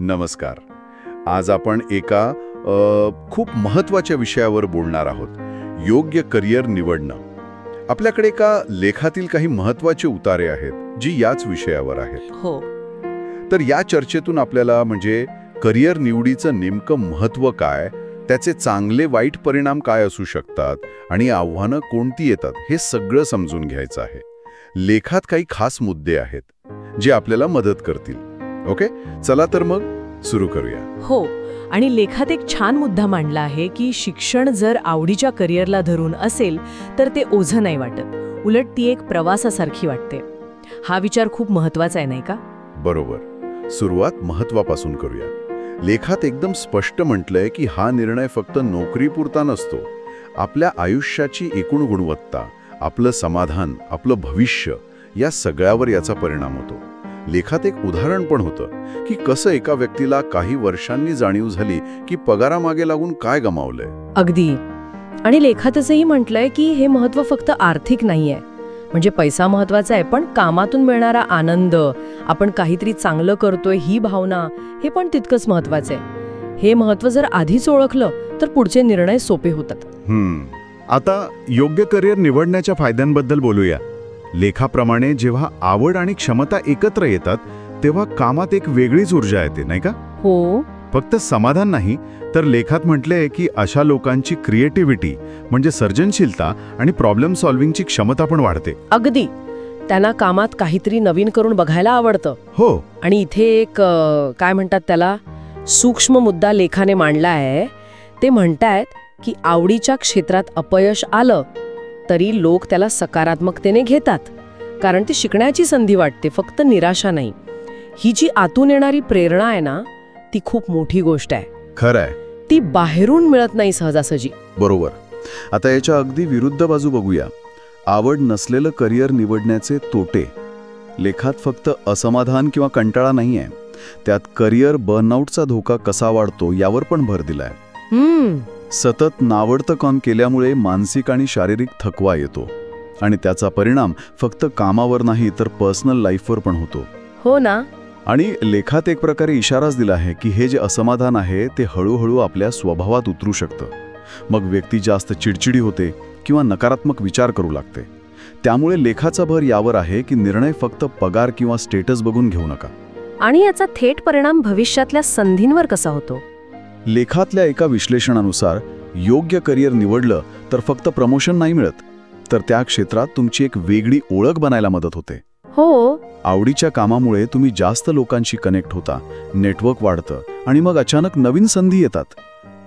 नमस्कार. आज आपण एका खूप महत्त्वाच्या विषयावर बोलणार आहोत. योग्य करिअर निवडणं. आपल्याकडे एका लेखातील काही महत्त्वाचे उतारे आहेत जी याच विषयावर आहेत. हो. तर या चर्चेतून आपल्याला करिअर निवडीचं नेमकं महत्त्व काय, त्याचे चांगले वाईट परिणाम काय असू शकतात आणि आव्हानं कोणती येतात हे सगळं समजून घ्यायचं आहे. लेखात काही खास मुद्दे आहेत जे आपल्याला मदत करतील. ओके, चला तर मग सुरू करूया. हो, आणि लेखात एक छान मुद्दा मांडला आहे की शिक्षण जर आवडीच्या करिअरला धरून असेल तर ते ओझं नाही वाटत, उलट ती एक प्रवासासारखी वाटते. हा विचार खूप महत्वाचा आहे, नाही का? बरोबर. सुरुवात महत्वापासून करूया. लेखात एकदम स्पष्ट म्हटलंय की हा निर्णय फक्त नोकरीपुरता नसतो. आपल्या आयुष्याची एकूण गुणवत्ता, आपलं समाधान, आपलं भविष्य या सगळ्यावर याचा परिणाम होतो. लेखात एक उदाहरण पण होतं की कसं एका व्यक्तीला काही वर्षांनी जाणीव झाली की पगारामागे लागून काय गमावलंय. अगदी. आणि लेखातच म्हटलंय की हे महत्त्व फक्त आर्थिक नाहीये, म्हणजे पैसा महत्वाचा आहे, पण कामातून मिळणारा आनंद, आपण काहीतरी चांगलं करतोय ही भावना, हे पण तितकंच महत्वाचं आहे. हे महत्त्व जर आधीच ओळखलं तर पुढचे निर्णय सोपे होतात. आता योग्य करिअर निवडण्याच्या फायद्यांबद्दल बोलूया. लेखाप्रमाणे जेव्हा आवड आणि क्षमता एकत्र येतात तेव्हा कामात एक वेगळीच ऊर्जा येते, नाही का? हो. फक्त समाधान नाही, तर लेखात म्हटले की अशा लोकांची क्रिएटिव्हिटी म्हणजे सर्जनशीलता आणि प्रॉब्लेम सॉल्व्हिंगची क्षमता पण वाढते. अगदी. त्यांना कामात काहीतरी नवीन करून बघायला आवडतं. हो. आणि इथे एक काय म्हणतात त्याला, सूक्ष्म मुद्दा लेखाने मांडला आहे. ते म्हणतायत की आवडीच्या क्षेत्रात अपयश आलं तरी लोक त्याला सकारात्मकतेने घेतात, कारण ती शिकण्याची संधी वाटते, फक्त निराशा नाही. ही जी आतून येणारी प्रेरणा आहे ना, ती खूप मोठी गोष्ट आहे. खरंय. ती बाहेरून मिळत नाही सहजासहजी. बरोबर. आता याच्या अगदी विरुद्ध बाजू बघूया. आवड नसलेलं करिअर निवडण्याचे तोटे. लेखात फक्त असमाधान किंवा कंटाळा नाहीये, त्यात करिअर बर्नआउटचा धोका कसा वाढतो यावर पण भर दिलाय. सतत नावडतं काम केल्यामुळे मानसिक आणि शारीरिक थकवा येतो आणि त्याचा परिणाम फक्त कामावर नाही तर पर्सनल लाईफवर पण होतो. हो ना. आणि लेखात एक प्रकारे इशाराच दिला आहे की हे जे असमाधान आहे ते हळूहळू आपल्या स्वभावात उतरू शकतं. मग व्यक्ती जास्त चिडचिडी होते किंवा नकारात्मक विचार करू लागते. त्यामुळे लेखाचा भर यावर आहे की निर्णय फक्त पगार किंवा स्टेटस बघून घेऊ नका. आणि याचा थेट परिणाम भविष्यातल्या संधींवर कसा होतो? लेखातल्या एका विश्लेषणानुसार योग्य करिअर निवडलं तर फक्त प्रमोशन नाही मिळत, तर त्या क्षेत्रात तुमची एक वेगळी ओळख बनायला मदत होते. हो. आवडीच्या कामामुळे तुम्ही जास्त लोकांशी कनेक्ट होता, नेटवर्क वाढतं आणि मग अचानक नवीन संधी येतात.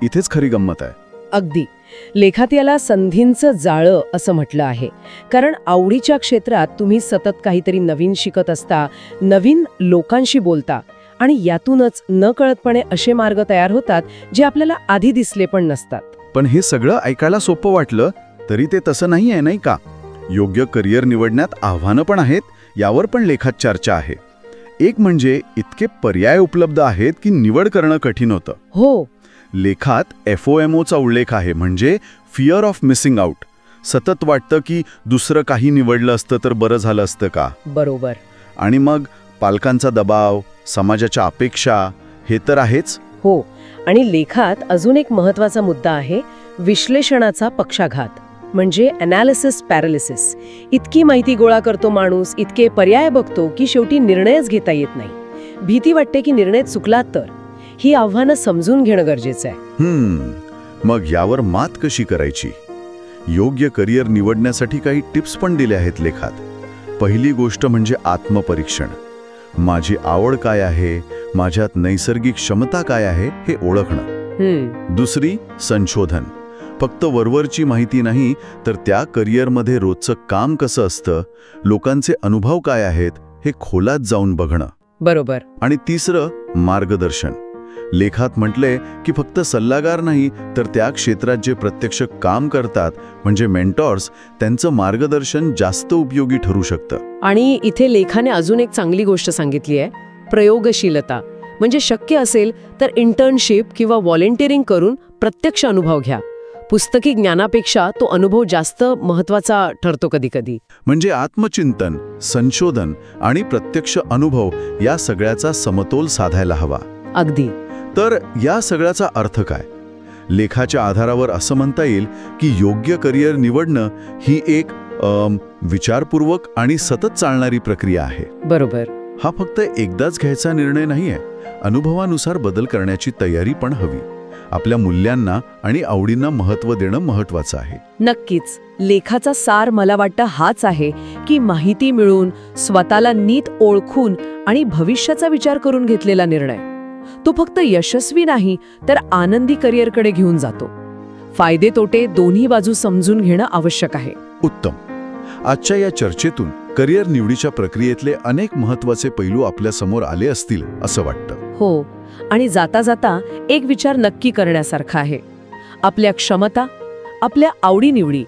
इथेच खरी गंमत आहे. अगदी. लेखात याला संधींचं जाळं असं म्हटलं आहे, कारण आवडीच्या क्षेत्रात तुम्ही सतत काहीतरी नवीन शिकत असता, नवीन लोकांशी बोलता आणि यातूनच नकळतपणे असे मार्ग तयार होतात जे आपल्याला आधी दिसले पण नसतात. पण हे सगळं ऐकायला सोपं वाटलं तरी ते तसं नाही आहे, नाही का? योग्य करिअर निवडण्यात आव्हानं पण आहेत, यावर पण लेखात चर्चा आहे. एक म्हणजे इतके पर्याय उपलब्ध आहेत की निवड करणं कठीण होतं. हो. लेखात FOMOचा उल्लेख आहे, म्हणजे फिअर ऑफ मिसिंग आउट. सतत वाटतं की दुसरं काही निवडलं असतं तर बरं झालं असतं का. बरोबर. आणि मग पालकांचा दबाव, समाजाच्या अपेक्षा, हे तर आहेच. हो. आणि लेखात अजून एक महत्वाचा मुद्दा आहे, विश्लेषणाचा पक्षाघात, म्हणजे अनालिसिस पॅरालिसिस. इतकी माहिती गोळा करतो माणूस, इतके पर्याय बघतो की शेवटी निर्णयच घेता येत नाही. भीती वाटते की निर्णय चुकलात तर. ही आव्हानं समजून घेणं गरजेचं आहे. मग यावर मात कशी करायची? योग्य करिअर निवडण्यासाठी काही टिप्स पण दिल्या आहेत लेखात. पहिली गोष्ट म्हणजे आत्मपरीक्षण. माझी आवड काय आहे, माझ्यात नैसर्गिक क्षमता काय आहे हे ओळखणं. दुसरी, संशोधन. फक्त वरवरची माहिती नाही, तर त्या करिअरमध्ये रोजचं काम कसं असतं, लोकांचे अनुभव काय आहेत हे खोलात जाऊन बघणं. बरोबर. आणि तिसरं, मार्गदर्शन. लेखात म्हटले की फक्त सल्लागार नाही, तर त्या क्षेत्रात जे प्रत्यक्ष काम करतात म्हणजे मेंटॉर्स, त्यांचं मार्गदर्शन जास्त उपयोगी ठरू शकतं. आणि इथे लेखाने अजून एक चांगली गोष्ट सांगितली आहे, प्रयोगशीलता. म्हणजे शक्य असेल तर इंटर्नशिप किंवा व्हॉलेंटिअरिंग करून प्रत्यक्ष अनुभव घ्या. पुस्तकी ज्ञानापेक्षा तो अनुभव जास्त महत्वाचा ठरतो कधी कधी. म्हणजे आत्मचिंतन, संशोधन आणि प्रत्यक्ष अनुभव या सगळ्याचा समतोल साधायला हवा. अगदी. तर या सगळ्याचा अर्थ काय? लेखाच्या आधारावर असं म्हणता येईल की योग्य करिअर निवडणं ही एक विचारपूर्वक आणि सतत चालणारी प्रक्रिया आहे. बरोबर. हा फक्त एकदाच घ्यायचा निर्णय नाहीये. अनुभवानुसार बदल करण्याची तयारी पण हवी. आपल्या मूल्यांना आणि आवडींना महत्त्व देणं महत्त्वाचं आहे. नक्कीच. लेखाचा सार मला वाटतं हाच आहे की माहिती मिळून, स्वतःला नीट ओळखून आणि भविष्याचा विचार करून घेतलेला निर्णय तो फक्त यशस्वी नाही तर आनंदी करिअरकडे घेऊन जातो. फायदे तोटे दोन्ही बाजू समजून घेणं आवश्यक आहे. उत्तम. आजच्या या चर्चेतून करिअर निवडीच्या प्रक्रियेतले अनेक महत्त्वाचे पैलू आपल्या समोर आले असतील असं वाटतं. हो. आणि जाता जाता एक विचार नक्की करण्यासारखा आहे. आपल्या क्षमता, आपल्या आवडीनिवडी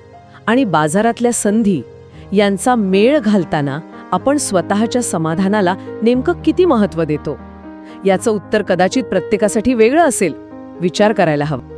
आणि बाजारातल्या संधी यांचा मेळ घालताना आपण स्वतःच्या समाधानाला नेमकं किती महत्त्व देतो याचं उत्तर कदाचित प्रत्येकासाठी वेगळं असेल. विचार करायला हवं.